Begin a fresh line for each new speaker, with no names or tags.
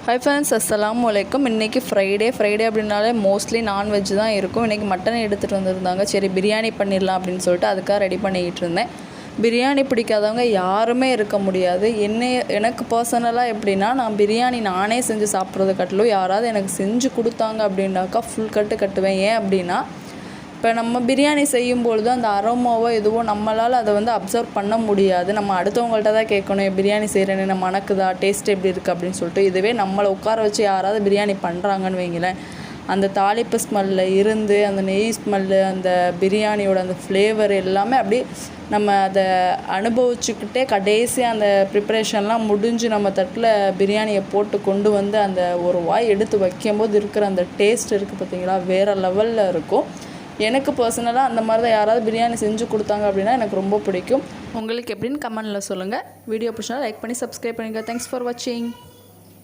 Hi friends, அஸ்ஸலாமு அலைக்கும். இன்றைக்கி ஃப்ரைடே அப்படின்னாலே மோஸ்ட்லி நான்வெஜ் தான் இருக்கும். இன்றைக்கி மட்டன் எடுத்துகிட்டு வந்திருந்தாங்க. சரி பிரியாணி பண்ணிடலாம் அப்படின்னு சொல்லிட்டு அதுக்காக ரெடி பண்ணிக்கிட்டு இருந்தேன். பிரியாணி பிடிக்காதவங்க யாருமே இருக்க முடியாது. எனக்கு பர்சனலாக எப்படின்னா, நான் பிரியாணி நானே செஞ்சு சாப்பிட்றது கட்டிலும் யாராவது எனக்கு செஞ்சு கொடுத்தாங்க அப்படின்னாக்கா ஃபுல் கட்டுவேன். ஏன் அப்படின்னா, இப்போ நம்ம பிரியாணி செய்யும்பொழுது அந்த அரோமாவோ எதுவோ நம்மளால் அதை அப்சர்வ் பண்ண முடியாது. நம்ம அடுத்தவங்கள்ட்ட தான் கேட்கணும், பிரியாணி செய்கிறேன்னு நம்ம மணக்குதா, டேஸ்ட் எப்படி இருக்குது அப்படின்னு சொல்லிட்டு. இதுவே நம்மளை உட்கார வச்சு யாராவது பிரியாணி பண்ணுறாங்கன்னு வைங்களேன், அந்த தாளிப்பு ஸ்மெல்லில் இருந்து அந்த நெய் ஸ்மெல்லு, அந்த பிரியாணியோட அந்த ஃப்ளேவர் எல்லாமே அப்படி நம்ம அதை அனுபவிச்சுக்கிட்டே கடைசியாக அந்த ப்ரிப்ரேஷன்லாம் முடிஞ்சு நம்ம தட்டில் பிரியாணியை போட்டு கொண்டு வந்து அந்த ஒரு வாய் எடுத்து வைக்கும்போது இருக்கிற அந்த டேஸ்ட் இருக்குது பார்த்தீங்களா, வேறு லெவலில் இருக்கும். எனக்கு பர்சனலாக அந்த மாதிரி தான் யாராவது பிரியாணி செஞ்சு கொடுத்தாங்க அப்படின்னா எனக்கு ரொம்ப பிடிக்கும். உங்களுக்கு எப்படின்னு கமெண்டில் சொல்லுங்கள். வீடியோ பிடிச்சா லைக் பண்ணி சப்ஸ்கிரைப் பண்ணுங்கள். தேங்க்ஸ் ஃபார் வாட்சிங்.